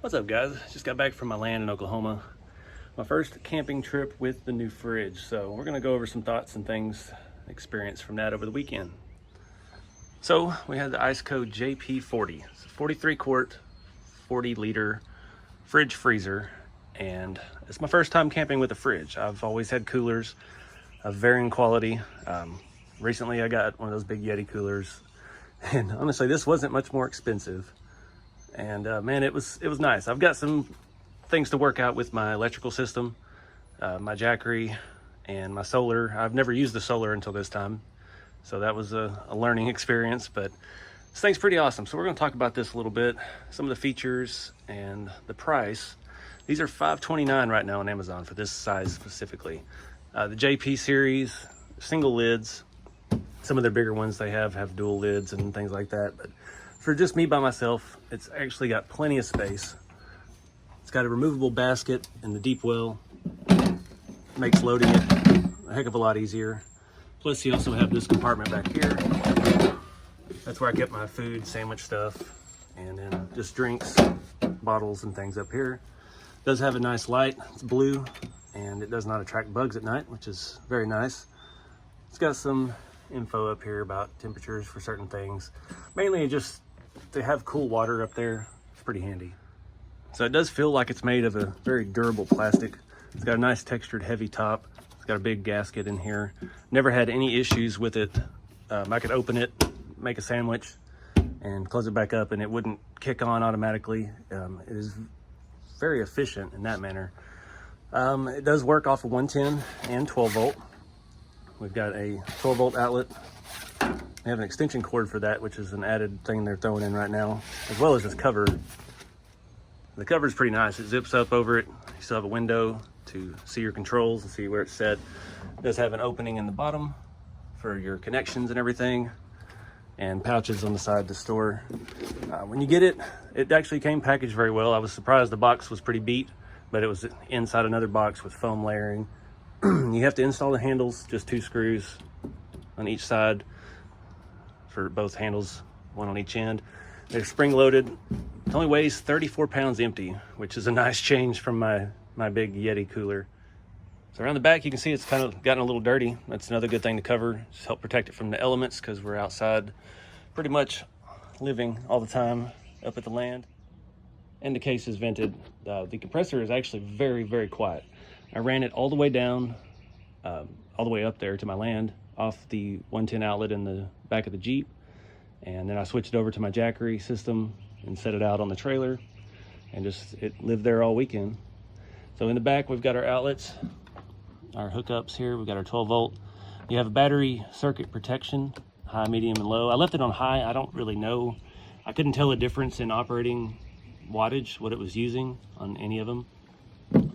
What's up, guys? Just got back from my land in Oklahoma. My first camping trip with the new fridge. So we're gonna go over some thoughts and things experienced from that over the weekend. So we had the ICECO JP40. It's a 43 quart, 40 liter fridge freezer. And it's my first time camping with a fridge. I've always had coolers of varying quality. Recently I got one of those big Yeti coolers. And honestly, this wasn't much more expensive. And man, it was nice. I've got some things to work out with my electrical system, my Jackery, and my solar. I've never used the solar until this time, so that was a learning experience, but this thing's pretty awesome. So we're going to talk about this a little bit, some of the features and the price. These are $529 right now on Amazon for this size specifically. The JP series, single lids. Some of their bigger ones they have dual lids and things like that, but for just me by myself, it's actually got plenty of space. It's got a removable basket in the deep well. Makes loading it a heck of a lot easier. Plus you also have this compartment back here. That's where I kept my food, sandwich stuff, and then just drinks, bottles and things up here. It does have a nice light, it's blue, and it does not attract bugs at night, which is very nice. It's got some info up here about temperatures for certain things. Mainly just to have cool water up there, it's pretty handy. So it does feel like it's made of a very durable plastic. It's got a nice textured heavy top. It's got a big gasket in here. Never had any issues with it. I could open it, make a sandwich, and close it back up and it wouldn't kick on automatically. It is very efficient in that manner. It does work off of 110 and 12 volt. We've got a 12 volt outlet. We have an extension cord for that, which is an added thing they're throwing in right now, as well as this cover. The cover is pretty nice. It zips up over it. You still have a window to see your controls and see where it's set. It does have an opening in the bottom for your connections and everything, and pouches on the side to store. When you get it, it actually came packaged very well. I was surprised the box was pretty beat, but it was inside another box with foam layering. You have to install the handles, just 2 screws on each side for both handles, 1 on each end. They're spring loaded. It only weighs 34 pounds empty, which is a nice change from my big Yeti cooler. So around the back, you can see it's kind of gotten a little dirty. That's another good thing to cover, just help protect it from the elements, because we're outside pretty much living all the time up at the land. And the case is vented. The compressor is actually very, very quiet. I ran it all the way down, all the way up there to my land, off the 110 outlet in the back of the Jeep. And then I switched it over to my Jackery system and set it out on the trailer, and it lived there all weekend. So in the back, we've got our outlets, our hookups here. We've got our 12 volt. You have a battery circuit protection, high, medium, and low. I left it on high. I don't really know. I couldn't tell the difference in operating wattage, what it was using on any of them.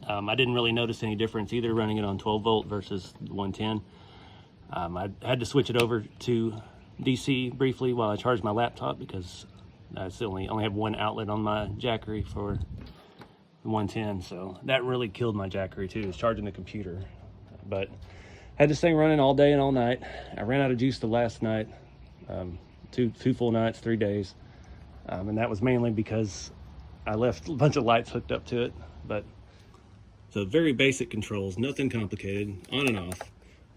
I didn't really notice any difference either running it on 12 volt versus 110. I had to switch it over to DC briefly while I charged my laptop, because I only have one outlet on my Jackery for the 110, so that really killed my Jackery too, is charging the computer. But had this thing running all day and all night. I ran out of juice the last night, two full nights, 3 days, and that was mainly because I left a bunch of lights hooked up to it. But so very basic controls, nothing complicated. On and off,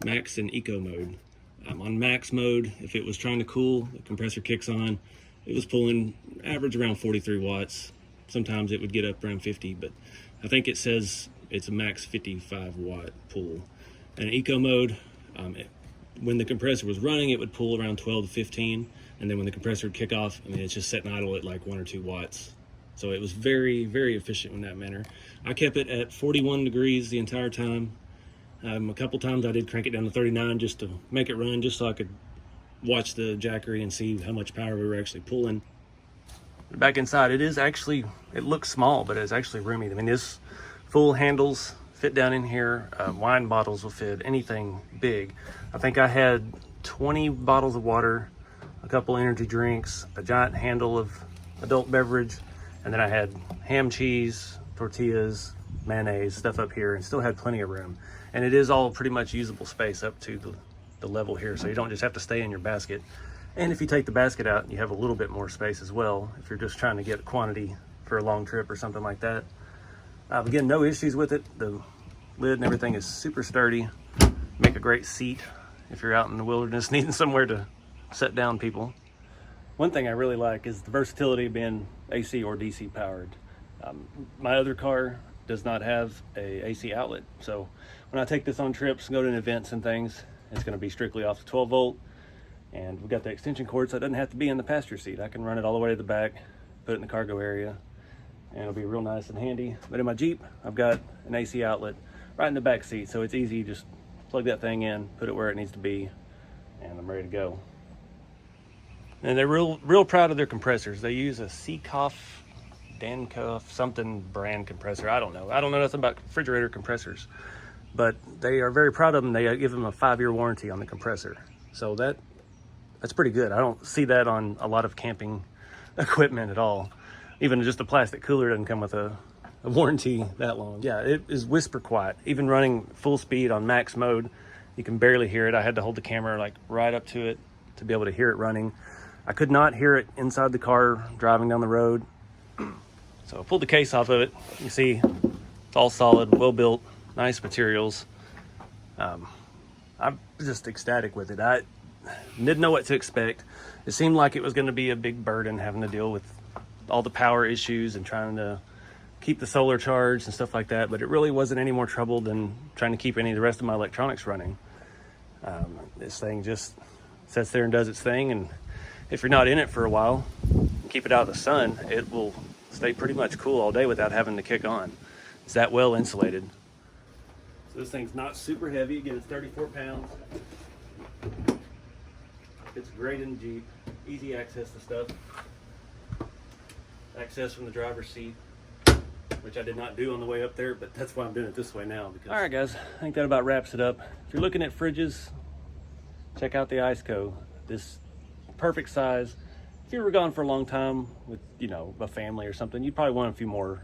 max and eco mode. On max mode, if it was trying to cool, the compressor kicks on. It was pulling average around 43 watts. Sometimes it would get up around 50, but I think it says it's a max 55 watt pull. And eco mode, when the compressor was running, it would pull around 12 to 15. And then when the compressor would kick off, it's just setting idle at like 1 or 2 watts. So it was very, very efficient in that manner. I kept it at 41 degrees the entire time. A couple times I did crank it down to 39 just to make it run, just so I could watch the Jackery and see how much power we were actually pulling. Back inside, it looks small, but it's actually roomy. I mean, this full handles fit down in here. Wine bottles will fit, anything big. I think I had 20 bottles of water, a couple energy drinks, a giant handle of adult beverage, and then I had ham, cheese, tortillas, mayonnaise, stuff up here, and still had plenty of room. And it is all pretty much usable space up to the level here, so you don't just have to stay in your basket. And if you take the basket out, you have a little bit more space as well if you're just trying to get quantity for a long trip or something like that. Again, no issues with it. The lid and everything is super sturdy. Make a great seat if you're out in the wilderness needing somewhere to set down people. One thing I really like is the versatility of being AC or DC powered. My other car does not have a AC outlet, so when I take this on trips, go to events and things, it's going to be strictly off the 12 volt. And we've got the extension cord, so it doesn't have to be in the passenger seat. I can run it all the way to the back, put it in the cargo area, and it'll be real nice and handy. But in my Jeep, I've got an AC outlet right in the back seat, so it's easy. Just plug that thing in, put it where it needs to be, and I'm ready to go. And they're real proud of their compressors. They use a ICECO Dancoff something brand compressor. I don't know nothing about refrigerator compressors, but they are very proud of them. They give them a 5-year warranty on the compressor, so that's pretty good. I don't see that on a lot of camping equipment at all. Even just a plastic cooler doesn't come with a warranty that long. Yeah, it is whisper quiet. Even running full speed on max mode, you can barely hear it. I had to hold the camera like right up to it to be able to hear it running. I could not hear it inside the car driving down the road. So I pulled the case off of it. You see it's all solid, well built, nice materials. I'm just ecstatic with it. I didn't know what to expect. It seemed like it was going to be a big burden having to deal with all the power issues and trying to keep the solar charged and stuff like that, but it really wasn't any more trouble than trying to keep any of the rest of my electronics running. This thing just sits there and does its thing, and if you're not in it for a while, keep it out of the sun, it will stay pretty much cool all day without having to kick on. It's that well insulated. So this thing's not super heavy. Again, it's 34 pounds. It's great in the Jeep. Easy access to stuff. Access from the driver's seat, which I did not do on the way up there, but that's why I'm doing it this way now. Because... All right, guys, I think that about wraps it up. If you're looking at fridges, check out the ICECO. This perfect size. If you were gone for a long time with, you know, a family or something, you'd probably want a few more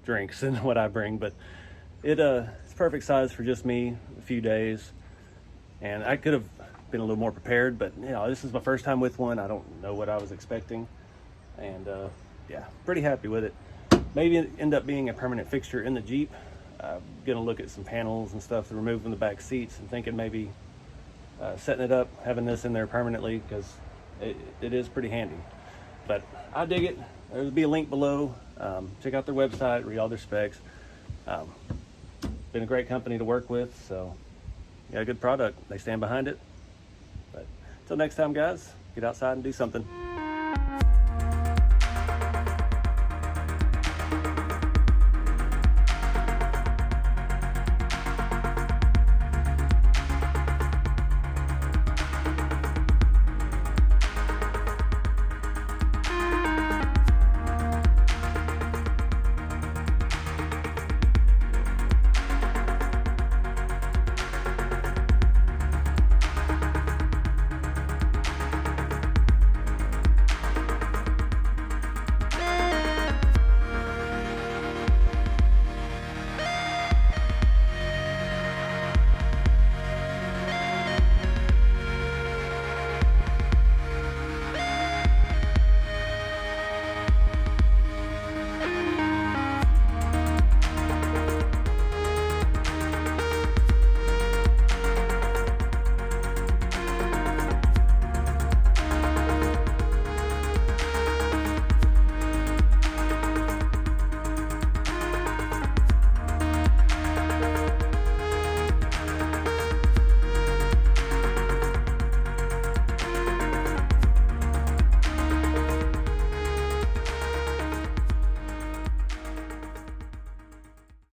drinks than what I bring, but it's perfect size for just me, a few days. And I could have been a little more prepared, but you know, this is my first time with one. I don't know what I was expecting, and yeah, pretty happy with it. Maybe end up being a permanent fixture in the Jeep. I'm gonna look at some panels and stuff to remove from the back seats, and thinking maybe setting it up, having this in there permanently, because it is pretty handy. But I dig it. There'll be a link below. Check out their website, read all their specs. Been a great company to work with, so got a good product. They stand behind it. But until next time, guys, get outside and do something.